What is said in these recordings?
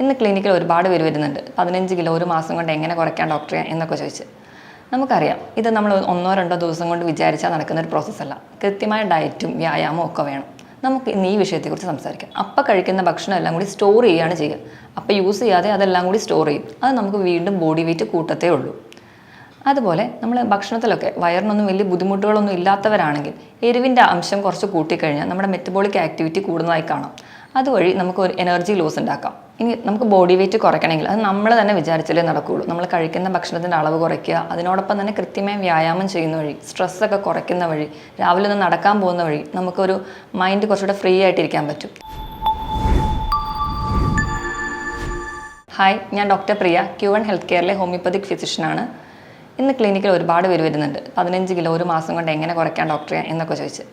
ഇന്ന് ക്ലിനിക്കിൽ ഒരുപാട് പേര് വരുന്നുണ്ട്. 15 കിലോ ഒരു മാസം കൊണ്ട് എങ്ങനെ കുറയ്ക്കാം ഡോക്ടറെ എന്നൊക്കെ ചോദിച്ച്. നമുക്കറിയാം, ഇത് നമ്മൾ 1-2 ദിവസം കൊണ്ട് വിചാരിച്ചാൽ നടക്കുന്ന ഒരു പ്രോസസ്സല്ല. കൃത്യമായ ഡയറ്റും വ്യായാമവും ഒക്കെ വേണം. നമുക്ക് ഇന്ന് ഈ വിഷയത്തെക്കുറിച്ച് സംസാരിക്കാം. അപ്പം കഴിക്കുന്ന ഭക്ഷണം എല്ലാം കൂടി സ്റ്റോർ ചെയ്യുകയാണ് ചെയ്യുക. അപ്പം യൂസ് ചെയ്യാതെ അതെല്ലാം കൂടി സ്റ്റോർ ചെയ്യും. അത് നമുക്ക് വീണ്ടും ബോഡി വെയിറ്റ് കൂട്ടത്തേ ഉള്ളൂ. അതുപോലെ നമ്മൾ ഭക്ഷണത്തിലൊക്കെ വയറിനൊന്നും വലിയ ബുദ്ധിമുട്ടുകളൊന്നും ഇല്ലാത്തവരാണെങ്കിൽ എരിവിൻ്റെ അംശം കുറച്ച് കൂട്ടിക്കഴിഞ്ഞാൽ നമ്മുടെ മെറ്റബോളിക് ആക്ടിവിറ്റി കൂടുന്നതായി കാണാം. അതുവഴി നമുക്ക് ഒരു എനർജി ലോസ് ഉണ്ടാക്കാം. ഇനി നമുക്ക് ബോഡി വെയിറ്റ് കുറയ്ക്കണമെങ്കിൽ അത് നമ്മൾ തന്നെ വിചാരിച്ചാലേ നടക്കുകയുള്ളൂ. നമ്മൾ കഴിക്കുന്ന ഭക്ഷണത്തിൻ്റെ അളവ് കുറയ്ക്കുക, അതിനോടൊപ്പം തന്നെ കൃത്യമായി വ്യായാമം ചെയ്യുന്ന വഴി, സ്ട്രെസ്സൊക്കെ കുറയ്ക്കുന്ന വഴി, രാവിലെ ഒന്ന് നടക്കാൻ പോകുന്ന വഴി നമുക്കൊരു മൈൻഡ് കുറച്ചുകൂടെ ഫ്രീ ആയിട്ടിരിക്കാൻ പറ്റും. ഹായ്, ഞാൻ ഡോക്ടർ പ്രിയ, Q1 ഹെൽത്ത് കെയറിലെ ഹോമിയോപ്പതിക് ഫിസിഷ്യനാണ്. ഇന്ന് ക്ലിനിക്കിൽ ഒരുപാട് പേര് വരുന്നുണ്ട്. 15 കിലോ ഒരു മാസം കൊണ്ട് എങ്ങനെ കുറയ്ക്കാം ഡോക്ടറെ എന്നൊക്കെ ചോദിച്ച്.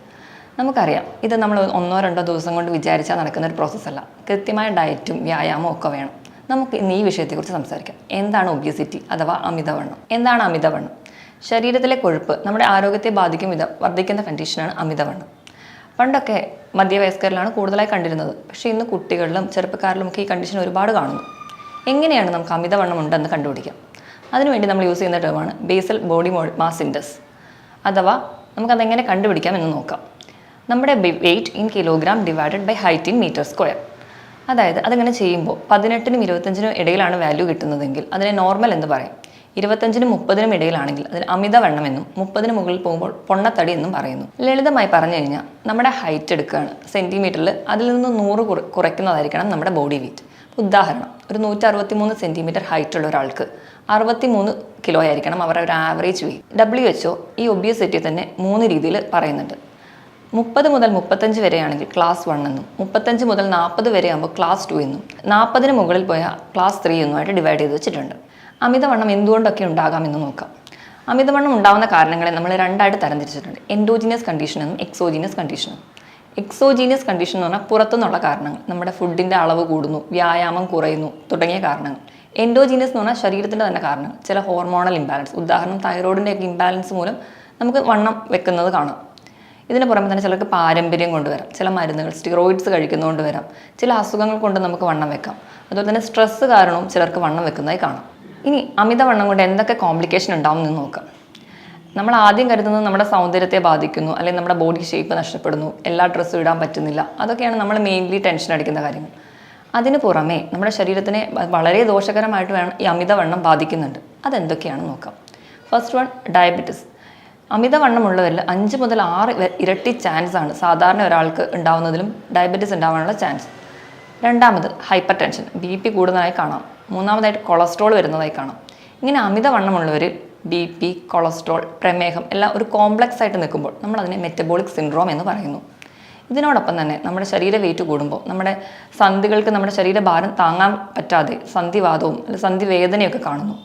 നമുക്കറിയാം, ഇത് നമ്മൾ 1-2 ദിവസം കൊണ്ട് വിചാരിച്ചാൽ നടക്കുന്ന ഒരു പ്രോസസ്സല്ല. കൃത്യമായ ഡയറ്റും വ്യായാമവും ഒക്കെ വേണം. നമുക്ക് ഇന്ന് ഈ വിഷയത്തെക്കുറിച്ച് സംസാരിക്കാം. എന്താണ് ഒബിയസിറ്റി അഥവാ അമിതവണ്ണം? എന്താണ് അമിതവണ്ണം? ശരീരത്തിലെ കൊഴുപ്പ് നമ്മുടെ ആരോഗ്യത്തെ ബാധിക്കും വിധം വർദ്ധിക്കുന്ന കണ്ടീഷനാണ് അമിതവണ്ണം. പണ്ടൊക്കെ മധ്യവയസ്കരിലാണ് കൂടുതലായി കണ്ടിരുന്നത്. പക്ഷേ ഇന്ന് കുട്ടികളിലും ചെറുപ്പക്കാരിലും ഒക്കെ ഈ കണ്ടീഷൻ ഒരുപാട് കാണുന്നു. എങ്ങനെയാണ് നമുക്ക് അമിതവണ്ണം ഉണ്ടെന്ന് കണ്ടുപിടിക്കാം? അതിനുവേണ്ടി നമ്മൾ യൂസ് ചെയ്യുന്ന ടേമാണ് ബേസൽ ബോഡി മാസ് ഇൻഡെക്സ്, അഥവാ നമുക്കതെങ്ങനെ കണ്ടുപിടിക്കാം എന്ന് നോക്കാം. നമ്മുടെ weight in kilogram divided by height in metre square. അതായത് അതിങ്ങനെ ചെയ്യുമ്പോൾ 18-നും 25-നും ഇടയിലാണ് വാല്യൂ കിട്ടുന്നതെങ്കിൽ അതിനെ നോർമൽ എന്ന് പറയും. 25-നും 30-നും ഇടയിലാണെങ്കിൽ അതിന് അമിതവണ്ണം എന്നും 30-ന് മുകളിൽ പോകുമ്പോൾ പൊണ്ണത്തടി എന്നും പറയുന്നു. ലളിതമായി പറഞ്ഞു കഴിഞ്ഞാൽ നമ്മുടെ ഹൈറ്റ് എടുക്കുകയാണ് സെൻറ്റിമീറ്ററിൽ, അതിൽ നിന്ന് 100 കുറയ്ക്കുന്നതായിരിക്കണം നമ്മുടെ ബോഡി വെയിറ്റ്. ഉദാഹരണം, ഒരു 163 സെൻറ്റിമീറ്റർ ഹൈറ്റ് ഉള്ള ഒരാൾക്ക് 63 കിലോ ആയിരിക്കണം അവരുടെ ഒരു ആവറേജ് വെയിറ്റ്. WHO ഈ ഒബിയസിറ്റി തന്നെ 3 രീതിയിൽ പറയുന്നുണ്ട്. 30 മുതൽ 35 വരെയാണെങ്കിൽ ക്ലാസ് 1 എന്നും, 35 മുതൽ 40 വരെ ആകുമ്പോൾ ക്ലാസ് 2 എന്നും, 40-ന് മുകളിൽ പോയാൽ ക്ലാസ് 3 എന്നുമായിട്ട് ഡിവൈഡ് ചെയ്ത് വെച്ചിട്ടുണ്ട്. അമിതവണ്ണം എന്തുകൊണ്ടൊക്കെ ഉണ്ടാകാമെന്ന് നോക്കാം. അമിതവണ്ണം ഉണ്ടാകുന്ന കാരണങ്ങളെ നമ്മൾ 2ആയിട്ട് തരംതിരിച്ചിട്ടുണ്ട്: എൻഡോജീനിയസ് കണ്ടീഷൻ എന്നും എക്സോജീനിയസ് കണ്ടീഷനും. എക്സോജീനിയസ് കണ്ടീഷൻ എന്ന് പറഞ്ഞാൽ പുറത്തുനിന്നുള്ള കാരണങ്ങൾ, നമ്മുടെ ഫുഡിൻ്റെ അളവ് കൂടുന്നു, വ്യായാമം കുറയുന്നു തുടങ്ങിയ കാരണങ്ങൾ. എൻഡോജീനിയസ് എന്ന് പറഞ്ഞാൽ ശരീരത്തിൻ്റെ തന്നെ കാരണങ്ങൾ, ചില ഹോർമോണൽ ഇംബാലൻസ്, ഉദാഹരണം തൈറോയിഡിൻ്റെ ഒക്കെ ഇംബാലൻസ് മൂലം നമുക്ക് വണ്ണം വെക്കുന്നത് കാണാം. ഇതിന് പുറമെ തന്നെ ചിലർക്ക് പാരമ്പര്യം കൊണ്ടുവരാം, ചില മരുന്നുകൾ സ്റ്റിറോയിഡ്സ് കഴിക്കുന്നതുകൊണ്ട് വരാം, ചില അസുഖങ്ങൾ കൊണ്ട് നമുക്ക് വണ്ണം വെക്കാം. അതുപോലെ തന്നെ സ്ട്രെസ്സ് കാരണവും ചിലർക്ക് വണ്ണം വെക്കുന്നതായി കാണാം. ഇനി അമിതവണ്ണം കൊണ്ട് എന്തൊക്കെ കോംപ്ലിക്കേഷൻ ഉണ്ടാവും എന്ന് നോക്കാം. നമ്മൾ ആദ്യം കരുതുന്നത് നമ്മുടെ സൗന്ദര്യത്തെ ബാധിക്കുന്നു, അല്ലെങ്കിൽ നമ്മുടെ ബോഡി ഷേപ്പ് നഷ്ടപ്പെടുന്നു, എല്ലാ ഡ്രസ്സും ഇടാൻ പറ്റുന്നില്ല. അതൊക്കെയാണ് നമ്മൾ മെയിൻലി ടെൻഷൻ അടിക്കുന്ന കാര്യങ്ങൾ. അതിന് പുറമെ നമ്മുടെ ശരീരത്തിനെ വളരെ ദോഷകരമായിട്ട് ഈ അമിതവണ്ണം ബാധിക്കുന്നുണ്ട്. അതെന്തൊക്കെയാണെന്ന് നോക്കാം. First one, diabetes. അമിതവണ്ണമുള്ളവരിൽ 5 മുതൽ 6 ഇരട്ടി ചാൻസ് ആണ് സാധാരണ ഒരാൾക്ക് ഉണ്ടാവുന്നതിലും ഡയബറ്റിസ് ഉണ്ടാവാനുള്ള ചാൻസ്. രണ്ടാമത്, ഹൈപ്പർ ടെൻഷൻ, BP കൂടുന്നതായി കാണാം. മൂന്നാമതായിട്ട് കൊളസ്ട്രോൾ വരുന്നതായി കാണാം. ഇങ്ങനെ അമിതവണ്ണമുള്ളവരിൽ BP, കൊളസ്ട്രോൾ, പ്രമേഹം എല്ലാം ഒരു കോംപ്ലക്സ് ആയിട്ട് നിൽക്കുമ്പോൾ നമ്മളതിനെ മെറ്റബോളിക് സിൻഡ്രോം എന്ന് പറയുന്നു. ഇതിനോടൊപ്പം തന്നെ നമ്മുടെ ശരീര വെയിറ്റ് കൂടുമ്പോൾ നമ്മുടെ സന്ധികൾക്ക് നമ്മുടെ ശരീരഭാരം താങ്ങാൻ പറ്റാതെ സന്ധിവാദവും അല്ലെങ്കിൽ സന്ധിവേദനയൊക്കെ കാണുന്നു.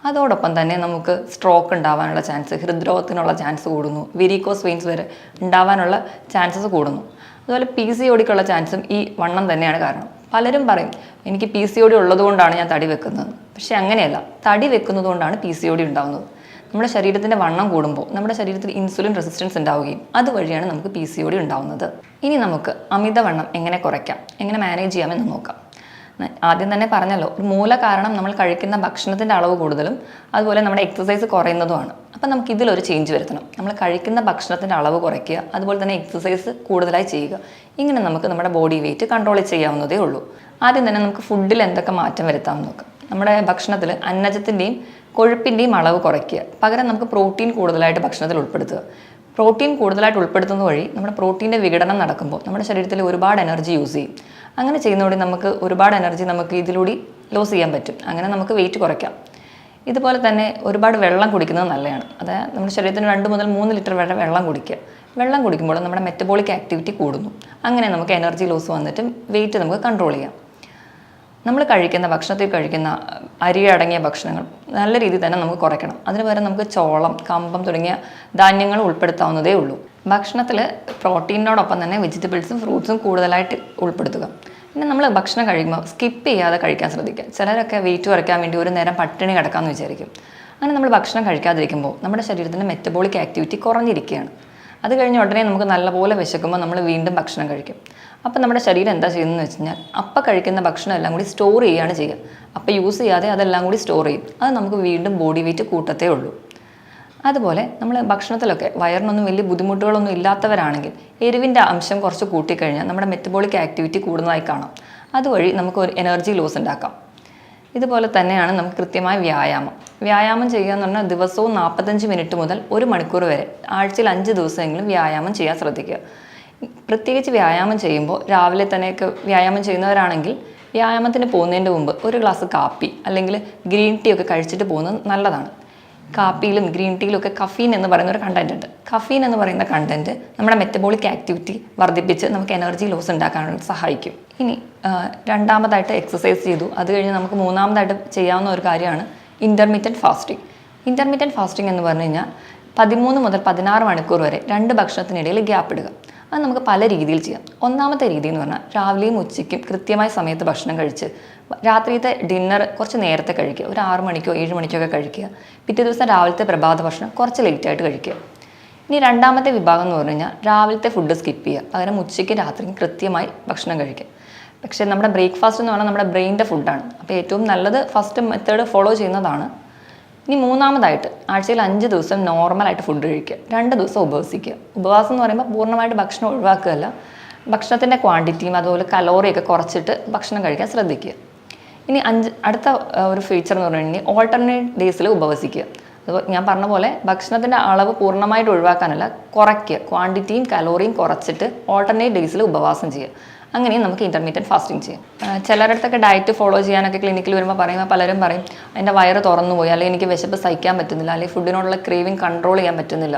അതോടൊപ്പം തന്നെ നമുക്ക് സ്ട്രോക്ക് ഉണ്ടാവാനുള്ള ചാൻസ്, ഹൃദ്രോഗത്തിനുള്ള ചാൻസ് കൂടുന്നു, വെരിക്കോസ് വെയിൻസ് വരെ ഉണ്ടാവാനുള്ള ചാൻസസ് കൂടുന്നു. അതുപോലെ PCODക്കുള്ള ചാൻസും ഈ വണ്ണം തന്നെയാണ് കാരണം. പലരും പറയും, എനിക്ക് PCOD ഉള്ളതുകൊണ്ടാണ് ഞാൻ തടി വെക്കുന്നത്. പക്ഷേ അങ്ങനെയല്ല, തടി വെക്കുന്നത് കൊണ്ടാണ് PCOD ഉണ്ടാകുന്നത്. നമ്മുടെ ശരീരത്തിൻ്റെ വണ്ണം കൂടുമ്പോൾ നമ്മുടെ ശരീരത്തിൽ ഇൻസുലിൻ റെസിസ്റ്റൻസ് ഉണ്ടാവുകയും അതുവഴിയാണ് നമുക്ക് PCOD ഉണ്ടാവുന്നത്. ഇനി നമുക്ക് അമിതവണ്ണം എങ്ങനെ കുറയ്ക്കാം, എങ്ങനെ മാനേജ് ചെയ്യാമെന്ന് നോക്കാം. ആദ്യം തന്നെ പറഞ്ഞല്ലോ, ഒരു മൂല കാരണം നമ്മൾ കഴിക്കുന്ന ഭക്ഷണത്തിൻ്റെ അളവ് കൂടുതലും അതുപോലെ നമ്മുടെ എക്സസൈസ് കുറയുന്നതുമാണ്. അപ്പം നമുക്ക് ഇതിലൊരു ചേഞ്ച് വരുത്തണം. നമ്മൾ കഴിക്കുന്ന ഭക്ഷണത്തിൻ്റെ അളവ് കുറയ്ക്കുക, അതുപോലെ തന്നെ എക്സസൈസ് കൂടുതലായി ചെയ്യുക. ഇങ്ങനെ നമുക്ക് നമ്മുടെ ബോഡി വെയിറ്റ് കൺട്രോൾ ചെയ്യാവുന്നതേ ഉള്ളൂ. ആദ്യം തന്നെ നമുക്ക് ഫുഡിൽ എന്തൊക്കെ മാറ്റം വരുത്താമെന്ന് നോക്കാം. നമ്മുടെ ഭക്ഷണത്തിൽ അന്നജത്തിൻ്റെയും കൊഴുപ്പിൻ്റെയും അളവ് കുറയ്ക്കുക, പകരം നമുക്ക് പ്രോട്ടീൻ കൂടുതലായിട്ട് ഭക്ഷണത്തിൽ ഉൾപ്പെടുത്തുക. പ്രോട്ടീൻ കൂടുതലായിട്ട് ഉൾപ്പെടുത്തുന്ന വഴി നമ്മുടെ പ്രോട്ടീൻ്റെ വിഘടനം നടക്കുമ്പോൾ നമ്മുടെ ശരീരത്തിൽ ഒരുപാട് എനർജി യൂസ് ചെയ്യും. അങ്ങനെ ചെയ്യുന്നതോടെ നമുക്ക് ഒരുപാട് എനർജി നമുക്ക് ഇതിലൂടെ ലോസ് ചെയ്യാൻ പറ്റും. അങ്ങനെ നമുക്ക് വെയിറ്റ് കുറയ്ക്കാം. ഇതുപോലെ തന്നെ ഒരുപാട് വെള്ളം കുടിക്കുന്നത് നല്ലതാണ്. അതായത് നമ്മുടെ ശരീരത്തിന് 2 മുതൽ 3 ലിറ്റർ വരെ വെള്ളം കുടിക്കുക. വെള്ളം കുടിക്കുമ്പോൾ നമ്മുടെ മെറ്റബോളിക് ആക്ടിവിറ്റി കൂടുന്നു. അങ്ങനെ നമുക്ക് എനർജി ലോസ് വന്നിട്ട് വെയിറ്റ് നമുക്ക് കൺട്രോൾ ചെയ്യാം. നമ്മൾ കഴിക്കുന്ന ഭക്ഷണത്തിൽ കഴിക്കുന്ന അരി അടങ്ങിയ ഭക്ഷണങ്ങൾ നല്ല രീതിയിൽ തന്നെ നമുക്ക് കുറയ്ക്കണം. അതിന് പകരം നമുക്ക് ചോളം, കമ്പം തുടങ്ങിയ ധാന്യങ്ങൾ ഉൾപ്പെടുത്താവുന്നതേ ഉള്ളൂ. ഭക്ഷണത്തിൽ പ്രോട്ടീനോടൊപ്പം തന്നെ വെജിറ്റബിൾസും ഫ്രൂട്ട്സും കൂടുതലായിട്ട് ഉൾപ്പെടുത്തുക. പിന്നെ നമ്മൾ ഭക്ഷണം കഴിക്കുമ്പോൾ സ്കിപ്പ് ചെയ്യാതെ കഴിക്കാൻ ശ്രദ്ധിക്കുക. ചിലരൊക്കെ വെയിറ്റ് കുറയ്ക്കാൻ വേണ്ടി ഒരു നേരം പട്ടിണി കിടക്കാമെന്ന് വിചാരിക്കും. അങ്ങനെ നമ്മൾ ഭക്ഷണം കഴിക്കാതിരിക്കുമ്പോൾ നമ്മുടെ ശരീരത്തിൻ്റെ മെറ്റബോളിക് ആക്ടിവിറ്റി കുറഞ്ഞിരിക്കുകയാണ്. അത് കഴിഞ്ഞ് ഉടനെ നമുക്ക് നല്ലപോലെ വിശക്കുമ്പോൾ നമ്മൾ വീണ്ടും ഭക്ഷണം കഴിക്കും. അപ്പോൾ നമ്മുടെ ശരീരം എന്താ ചെയ്യുന്നതെന്ന് വെച്ച് കഴിഞ്ഞാൽ അപ്പം കഴിക്കുന്ന ഭക്ഷണം എല്ലാം കൂടി സ്റ്റോർ ചെയ്യുകയാണ് ചെയ്യുക. അപ്പം യൂസ് ചെയ്യാതെ അതെല്ലാം കൂടി സ്റ്റോർ ചെയ്യും. അത് നമുക്ക് വീണ്ടും ബോഡി വെയിറ്റ് കൂട്ടത്തേ ഉള്ളൂ. അതുപോലെ നമ്മൾ ഭക്ഷണത്തിലൊക്കെ വയറിനൊന്നും വലിയ ബുദ്ധിമുട്ടുകളൊന്നും ഇല്ലാത്തവരാണെങ്കിൽ എരിവിൻ്റെ അംശം കുറച്ച് കൂട്ടിക്കഴിഞ്ഞാൽ നമ്മുടെ മെറ്റബോളിക് ആക്ടിവിറ്റി കൂടുന്നതായി കാണാം. അതുവഴി നമുക്ക് ഒരു എനർജി ലോസ് ഉണ്ടാക്കാം. ഇതുപോലെ തന്നെയാണ് നമുക്ക് കൃത്യമായ വ്യായാമം ചെയ്യുക എന്ന് പറഞ്ഞാൽ ദിവസവും 45 മിനിറ്റ് മുതൽ 1 മണിക്കൂർ വരെ ആഴ്ചയിൽ 5 ദിവസമെങ്കിലും വ്യായാമം ചെയ്യാൻ ശ്രദ്ധിക്കുക. പ്രത്യേകിച്ച് വ്യായാമം ചെയ്യുമ്പോൾ രാവിലെ തന്നെയൊക്കെ വ്യായാമം ചെയ്യുന്നവരാണെങ്കിൽ വ്യായാമത്തിന് പോകുന്നതിൻ്റെ മുമ്പ് ഒരു ഗ്ലാസ് കാപ്പി അല്ലെങ്കിൽ ഗ്രീൻ ടീ ഒക്കെ കഴിച്ചിട്ട് പോകുന്നത് നല്ലതാണ്. കാപ്പിയിലും ഗ്രീൻ ടീയിലും ഒക്കെ കഫീൻ എന്ന് പറയുന്ന ഒരു കണ്ടന്റ് ഉണ്ട്. കഫീൻ എന്ന് പറയുന്ന കണ്ടന്റ് നമ്മുടെ മെറ്റബോളിക് ആക്ടിവിറ്റി വർദ്ധിപ്പിച്ച് നമുക്ക് എനർജി ലോസ് ഉണ്ടാക്കാനായിട്ട് സഹായിക്കും. ഇനി രണ്ടാമതായിട്ട് എക്സസൈസ് ചെയ്തു. അത് കഴിഞ്ഞ് നമുക്ക് മൂന്നാമതായിട്ട് ചെയ്യാവുന്ന ഒരു കാര്യമാണ് ഇൻ്റർമീഡിയറ്റ് ഫാസ്റ്റിംഗ്. ഇൻ്റർമീഡിയറ്റ് ഫാസ്റ്റിംഗ് എന്ന് പറഞ്ഞു കഴിഞ്ഞാൽ 13 മുതൽ 16 മണിക്കൂർ വരെ 2 ഭക്ഷണത്തിനിടയിൽ ഗ്യാപ്പ് ഇടുക. അത് നമുക്ക് പല രീതിയിൽ ചെയ്യാം. ഒന്നാമത്തെ രീതി എന്ന് പറഞ്ഞാൽ രാവിലെയും ഉച്ചയ്ക്കും കൃത്യമായ സമയത്ത് ഭക്ഷണം കഴിച്ച് രാത്രിയത്തെ ഡിന്നർ കുറച്ച് നേരത്തെ കഴിക്കുക. ഒരു 6 മണിക്കോ 7 മണിക്കോ ഒക്കെ കഴിക്കുക. പിറ്റേ ദിവസം രാവിലത്തെ പ്രഭാത ഭക്ഷണം കുറച്ച് ലേറ്റായിട്ട് കഴിക്കുക. ഇനി രണ്ടാമത്തെ വിഭാഗം എന്ന് പറഞ്ഞു കഴിഞ്ഞാൽ രാവിലത്തെ ഫുഡ് സ്കിപ്പ് ചെയ്യുക. പകരം ഉച്ചയ്ക്ക് രാത്രിയും കൃത്യമായി ഭക്ഷണം കഴിക്കുക. പക്ഷേ നമ്മുടെ ബ്രേക്ക്ഫാസ്റ്റ് എന്ന് പറഞ്ഞാൽ നമ്മുടെ ബ്രെയിനിൻ്റെ ഫുഡാണ്. അപ്പോൾ ഏറ്റവും നല്ലത് ഫസ്റ്റ് മെത്തേഡ് ഫോളോ ചെയ്യുന്നതാണ്. ഇനി മൂന്നാമതായിട്ട് ആഴ്ചയിൽ 5 ദിവസം നോർമലായിട്ട് ഫുഡ് കഴിക്കുക. 2 ദിവസം ഉപവസിക്കുക. ഉപവാസം എന്ന് പറയുമ്പോൾ പൂർണ്ണമായിട്ട് ഭക്ഷണം ഒഴിവാക്കുകയല്ല, ഭക്ഷണത്തിൻ്റെ ക്വാണ്ടിറ്റിയും അതുപോലെ കലോറിയൊക്കെ കുറച്ചിട്ട് ഭക്ഷണം കഴിക്കാൻ ശ്രദ്ധിക്കുക. ഇനി അടുത്ത ഒരു ഫീച്ചർ എന്ന് പറഞ്ഞു കഴിഞ്ഞാൽ ഓൾട്ടർനേറ്റ് ഡേയ്സിൽ ഉപവസിക്കുക. അതുപോലെ ഞാൻ പറഞ്ഞ പോലെ ഭക്ഷണത്തിൻ്റെ അളവ് പൂർണ്ണമായിട്ട് ഒഴിവാക്കാനല്ല, കുറയ്ക്കുക. ക്വാണ്ടിറ്റിയും കലോറിയും കുറച്ചിട്ട് ഓൾട്ടർനേറ്റ് ഡേയ്സിൽ ഉപവാസം ചെയ്യുക. അങ്ങനെ നമുക്ക് ഇൻ്റർമീഡിയറ്റ് ഫാസ്റ്റിംഗ് ചെയ്യാം. ചിലരിടത്തൊക്കെ ഡയറ്റ് ഫോളോ ചെയ്യാനൊക്കെ ക്ലിനിക്കിൽ വരുമ്പോൾ പറയുമ്പോൾ പലരും പറയും എൻ്റെ വയറ് തുറന്നു പോയി, അല്ലെങ്കിൽ എനിക്ക് വിശപ്പ് സഹിക്കാൻ പറ്റുന്നില്ല, അല്ലെങ്കിൽ ഫുഡിനോടുള്ള ക്രേവിങ് കൺട്രോൾ ചെയ്യാൻ പറ്റുന്നില്ല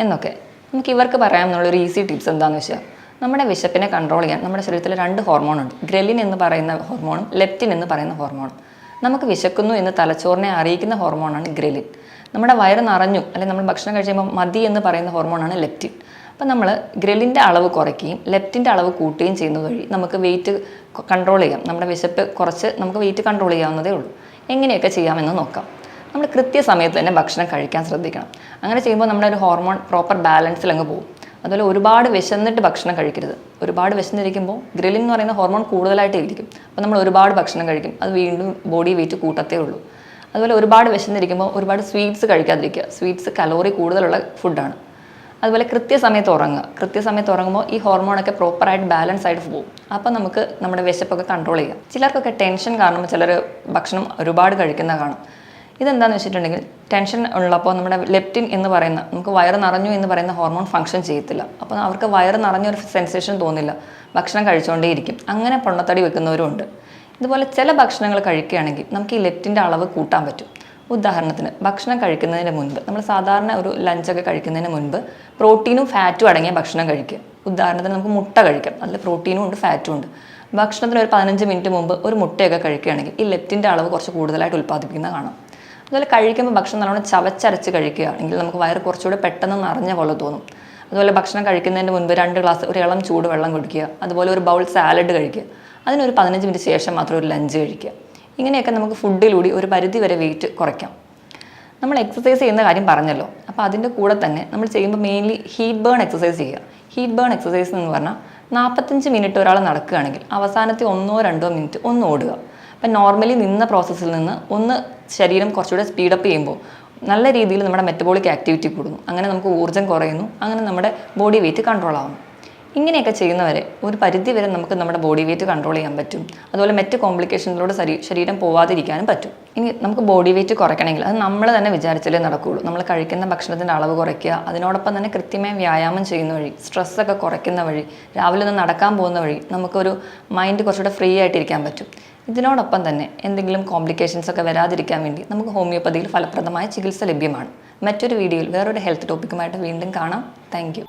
എന്നൊക്കെ. നമുക്ക് ഇവർക്ക് പറയാമെന്നുള്ളൊരു ഈസി ടിപ്സ് എന്താണെന്ന് വെച്ചാൽ, നമ്മുടെ വിശപ്പിനെ കൺട്രോൾ ചെയ്യാൻ നമ്മുടെ ശരീരത്തിൽ 2 ഹോർമോണുണ്ട്. ഗ്രലിൻ എന്ന് പറയുന്ന ഹോർമോണും ലെപ്റ്റിൻ എന്ന് പറയുന്ന ഹോർമോണും. നമുക്ക് വിശക്കുന്നു എന്ന് തലച്ചോറിനെ അറിയിക്കുന്ന ഹോർമോണാണ് ഗ്രലിൻ. നമ്മുടെ വയറ് നിറഞ്ഞു അല്ലെങ്കിൽ നമ്മൾ ഭക്ഷണം കഴിക്കുമ്പോൾ മതി എന്ന് പറയുന്ന ഹോർമോണാണ് ലെപ്റ്റിൻ. അപ്പം നമ്മൾ ഗ്രലിൻ്റെ അളവ് കുറയ്ക്കുകയും ലെപ്റ്റിൻ്റെ അളവ് കൂട്ടുകയും ചെയ്യുന്നത് വഴി നമുക്ക് വെയിറ്റ് കൺട്രോൾ ചെയ്യാം. നമ്മുടെ വിശപ്പ് കുറച്ച് നമുക്ക് വെയിറ്റ് കൺട്രോൾ ചെയ്യാവുന്നതേ ഉള്ളൂ. എങ്ങനെയൊക്കെ ചെയ്യാമെന്ന് നോക്കാം. നമ്മൾ കൃത്യസമയത്ത് തന്നെ ഭക്ഷണം കഴിക്കാൻ ശ്രദ്ധിക്കണം. അങ്ങനെ ചെയ്യുമ്പോൾ നമ്മുടെ ഒരു ഹോർമോൺ പ്രോപ്പർ ബാലൻസിൽ അങ്ങ് പോകും. അതുപോലെ ഒരുപാട് വിശന്നിട്ട് ഭക്ഷണം കഴിക്കരുത്. ഒരുപാട് വിശന്നിരിക്കുമ്പോൾ ഗ്രലിൻ എന്ന് പറയുന്ന ഹോർമോൺ കൂടുതലായിട്ട് ഇരിക്കും. അപ്പോൾ നമ്മൾ ഒരുപാട് ഭക്ഷണം കഴിക്കും. അത് വീണ്ടും ബോഡി വെയിറ്റ് കൂട്ടത്തേ ഉള്ളൂ. അതുപോലെ ഒരുപാട് വിശന്നിരിക്കുമ്പോൾ ഒരുപാട് സ്വീറ്റ്സ് കഴിക്കാതിരിക്കുക. സ്വീറ്റ്സ് കലോറി കൂടുതലുള്ള ഫുഡാണ്. അതുപോലെ കൃത്യസമയത്ത് ഉറങ്ങുമ്പോൾ ഈ ഹോർമോണൊക്കെ പ്രോപ്പറായിട്ട് ബാലൻസ് ആയിട്ട് പോകും. അപ്പോൾ നമുക്ക് നമ്മുടെ വിശപ്പൊക്കെ കൺട്രോൾ ചെയ്യാം. ചിലർക്കൊക്കെ ടെൻഷൻ കാരണം ചിലർ ഭക്ഷണം ഒരുപാട് കഴിക്കുന്ന കാണും. ഇതെന്താണെന്ന് വെച്ചിട്ടുണ്ടെങ്കിൽ ടെൻഷൻ ഉള്ളപ്പോൾ നമ്മുടെ ലെപ്റ്റിൻ എന്ന് പറയുന്ന നമുക്ക് വയറ് നിറഞ്ഞു എന്ന് പറയുന്ന ഹോർമോൺ ഫംഗ്ഷൻ ചെയ്യത്തില്ല. അപ്പോൾ അവർക്ക് വയറ് നിറഞ്ഞൊരു സെൻസേഷൻ തോന്നില്ല, ഭക്ഷണം കഴിച്ചുകൊണ്ടേയിരിക്കും. അങ്ങനെ പൊണ്ണത്തടി വെക്കുന്നവരും ഉണ്ട്. ഇതുപോലെ ചില ഭക്ഷണങ്ങൾ കഴിക്കുകയാണെങ്കിൽ നമുക്ക് ഈ ലെപ്റ്റിൻ്റെ അളവ് കൂട്ടാൻ പറ്റും. ഉദാഹരണത്തിന് ഭക്ഷണം കഴിക്കുന്നതിന് മുൻപ് നമ്മൾ സാധാരണ ഒരു ലഞ്ചൊക്കെ കഴിക്കുന്നതിന് മുൻപ് പ്രോട്ടീനും ഫാറ്റും അടങ്ങിയ ഭക്ഷണം കഴിക്കുക. ഉദാഹരണത്തിന് നമുക്ക് മുട്ട കഴിക്കാം, അതിൽ പ്രോട്ടീനും ഉണ്ട് ഫാറ്റും ഉണ്ട്. ഭക്ഷണത്തിന് ഒരു 15 മിനിറ്റ് മുമ്പ് ഒരു മുട്ടയൊക്കെ കഴിക്കുകയാണെങ്കിൽ ഈ ലെപ്റ്റിൻ്റെ അളവ് കുറച്ച് കൂടുതലായിട്ട് ഉൽപ്പാദിപ്പിക്കുന്ന കാണാം. അതുപോലെ കഴിക്കുമ്പോൾ ഭക്ഷണം നല്ലോണം ചവച്ചരച്ച് കഴിക്കുകയാണെങ്കിൽ നമുക്ക് വയറ് കുറച്ചുകൂടി പെട്ടെന്ന് നിറഞ്ഞ പോലെ തോന്നും. അതുപോലെ ഭക്ഷണം കഴിക്കുന്നതിന് മുൻപ് 2 ഗ്ലാസ് ഒരു ഇളം ചൂട് വെള്ളം കുടിക്കുക. അതുപോലെ ഒരു ബൗൾ സാലഡ് കഴിക്കുക. അതിനൊരു 15 മിനിറ്റ് ശേഷം മാത്രം ഒരു ലഞ്ച് കഴിക്കുക. ഇങ്ങനെയൊക്കെ നമുക്ക് ഫുഡിലൂടെ ഒരു പരിധി വരെ വെയിറ്റ് കുറയ്ക്കാം. നമ്മൾ എക്സസൈസ് ചെയ്യുന്ന കാര്യം പറഞ്ഞല്ലോ. അപ്പോൾ അതിൻ്റെ കൂടെ തന്നെ നമ്മൾ ചെയ്യുമ്പോൾ മെയിൻലി ഹീറ്റ് ബേൺ എക്സസൈസ് ചെയ്യുക. ഹീറ്റ് ബേൺ എക്സസൈസ് എന്ന് പറഞ്ഞാൽ 45 മിനിറ്റ് ഒരാൾ നടക്കുകയാണെങ്കിൽ അവസാനത്തെ 1-2 മിനിറ്റ് ഒന്ന് ഓടുക. അപ്പം നോർമലി നിന്ന പ്രോസസ്സിൽ നിന്ന് ഒന്ന് ശരീരം കുറച്ചുകൂടെ സ്പീഡപ്പ് ചെയ്യുമ്പോൾ നല്ല രീതിയിൽ നമ്മുടെ മെറ്റബോളിക് ആക്ടിവിറ്റി കൂടുന്നു. അങ്ങനെ നമുക്ക് ഊർജ്ജം കുറയുന്നു. അങ്ങനെ നമ്മുടെ ബോഡി വെയിറ്റ് കൺട്രോൾ ആവുന്നു. ഇങ്ങനെയൊക്കെ ചെയ്യുന്നവരെ ഒരു പരിധി വരെ നമുക്ക് നമ്മുടെ ബോഡി വെയിറ്റ് കൺട്രോൾ ചെയ്യാൻ പറ്റും. അതുപോലെ മറ്റ് കോംപ്ലിക്കേഷനിലൂടെ ശരീരം പോവാതിരിക്കാനും പറ്റും. ഇനി നമുക്ക് ബോഡി വെയിറ്റ് കുറയ്ക്കണമെങ്കിൽ അത് നമ്മൾ തന്നെ വിചാരിച്ചാലേ നടക്കുകയുള്ളൂ. നമ്മൾ കഴിക്കുന്ന ഭക്ഷണത്തിൻ്റെ അളവ് കുറയ്ക്കുക, അതിനോടൊപ്പം തന്നെ കൃത്യമായി വ്യായാമം ചെയ്യുന്ന വഴി, സ്ട്രെസ്സൊക്കെ കുറയ്ക്കുന്ന വഴി, രാവിലെ ഒന്ന് നടക്കാൻ പോകുന്ന വഴി നമുക്കൊരു മൈൻഡ് കുറച്ചുകൂടെ ഫ്രീ ആയിട്ടിരിക്കാൻ പറ്റും. ഇതിനോടൊപ്പം തന്നെ എന്തെങ്കിലും കോംപ്ലിക്കേഷൻസ് ഒക്കെ വരാതിരിക്കാൻ വേണ്ടി നമുക്ക് ഹോമിയോപ്പതിയിൽ ഫലപ്രദമായ ചികിത്സ ലഭ്യമാണ്. മറ്റൊരു വീഡിയോയിൽ വേറൊരു ഹെൽത്ത് ടോപ്പിക്കുമായിട്ട് വീണ്ടും കാണാം. Thank you.